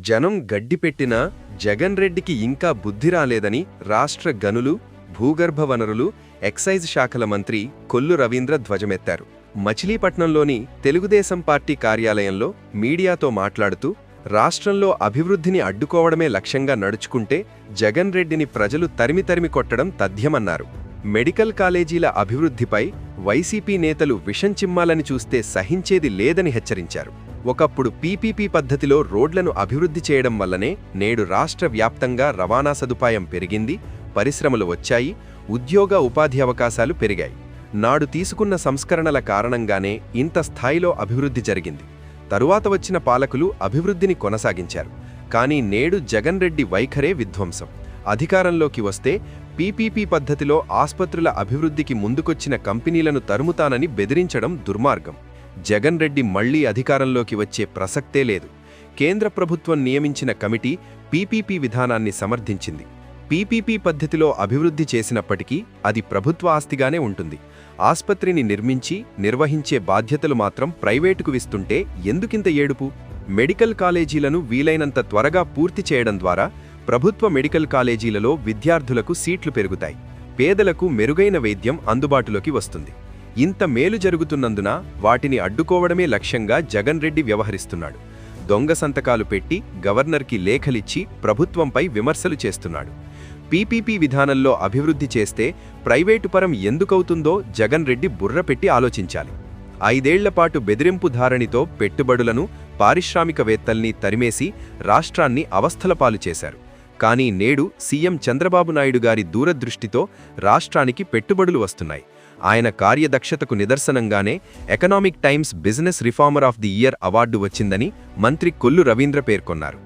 జనం గడ్డిపెట్టినా జగన్ రెడ్డికి ఇంకా బుద్ధి రాలేదని రాష్ట్ర గనులు, భూగర్భ వనరులు, ఎక్సైజ్ శాఖల మంత్రి కొల్లు రవీంద్ర ధ్వజమెత్తారు. మచిలీపట్నంలోని తెలుగుదేశం పార్టీ కార్యాలయంలో మీడియాతో మాట్లాడుతూ, రాష్ట్రంలో అభివృద్ధిని అడ్డుకోవడమే లక్ష్యంగా నడుచుకుంటే జగన్ రెడ్డిని ప్రజలు తరిమి కొట్టడం తథ్యమన్నారు. మెడికల్ కాలేజీల అభివృద్ధిపై వైసీపీ నేతలు విషం చిమ్మాలని చూస్తే సహించేది లేదని హెచ్చరించారు. ఒకప్పుడు పీపీపీ పద్ధతిలో రోడ్లను అభివృద్ధి చేయడం వల్లనే నేడు రాష్ట్ర వ్యాప్తంగా రవాణా సదుపాయం పెరిగింది, పరిశ్రమలు వచ్చాయి, ఉద్యోగ ఉపాధి అవకాశాలు పెరిగాయి. నాడు తీసుకున్న సంస్కరణల కారణంగానే ఇంత స్థాయిలో అభివృద్ధి జరిగింది. తరువాత వచ్చిన పాలకులు అభివృద్ధిని కొనసాగించారు. కానీ నేడు జగన్ రెడ్డి వైఖరే విధ్వంసం. అధికారంలోకి వస్తే పీపీపీ పద్ధతిలో ఆస్పత్రుల అభివృద్ధికి ముందుకొచ్చిన కంపెనీలను తరుముతానని బెదిరించడం దుర్మార్గం. జగన్ రెడ్డి మళ్లీ అధికారంలోకి వచ్చే ప్రసక్తే లేదు. కేంద్ర ప్రభుత్వం నియమించిన కమిటీ పీపీపీ విధానాన్ని సమర్థించింది. పీపీపీ పద్ధతిలో అభివృద్ధి చేసినప్పటికీ అది ప్రభుత్వ ఆస్తిగానే ఉంటుంది. ఆస్పత్రిని నిర్మించి నిర్వహించే బాధ్యతలు మాత్రం ప్రైవేటుకు ఇస్తుంటే ఎందుకింత ఏడుపు? మెడికల్ కాలేజీలను వీలైనంత త్వరగా పూర్తి చేయడం ద్వారా ప్రభుత్వ మెడికల్ కాలేజీలలో విద్యార్థులకు సీట్లు పెరుగుతాయి, పేదలకు మెరుగైన వైద్యం అందుబాటులోకి వస్తుంది. ఇంత మేలు జరుగుతున్నందున వాటిని అడ్డుకోవడమే లక్ష్యంగా జగన్ రెడ్డి వ్యవహరిస్తున్నాడు. దొంగ సంతకాలు పెట్టి గవర్నర్కి లేఖలిచ్చి ప్రభుత్వంపై విమర్శలు చేస్తున్నాడు. పీపీపీ విధానంలో అభివృద్ధి చేస్తే ప్రైవేటు పరం ఎందుకవుతుందో జగన్ రెడ్డి బుర్ర పెట్టి ఆలోచించాలి. 5 ఏళ్లపాటు బెదిరింపు ధారణితో పెట్టుబడులను, పారిశ్రామికవేత్తల్ని తరిమేసి రాష్ట్రాన్ని అవస్థలపాలు చేశారు. కానీ నేడు సీఎం చంద్రబాబు నాయుడు గారి దూరదృష్టితో రాష్ట్రానికి పెట్టుబడులు వస్తున్నాయి. ఆయన కార్యదక్షతకు నిదర్శనంగానే Economic Times business reformer of the year award వచ్చిందని మంత్రి కొల్లు రవీంద్ర పేర్కొన్నారు.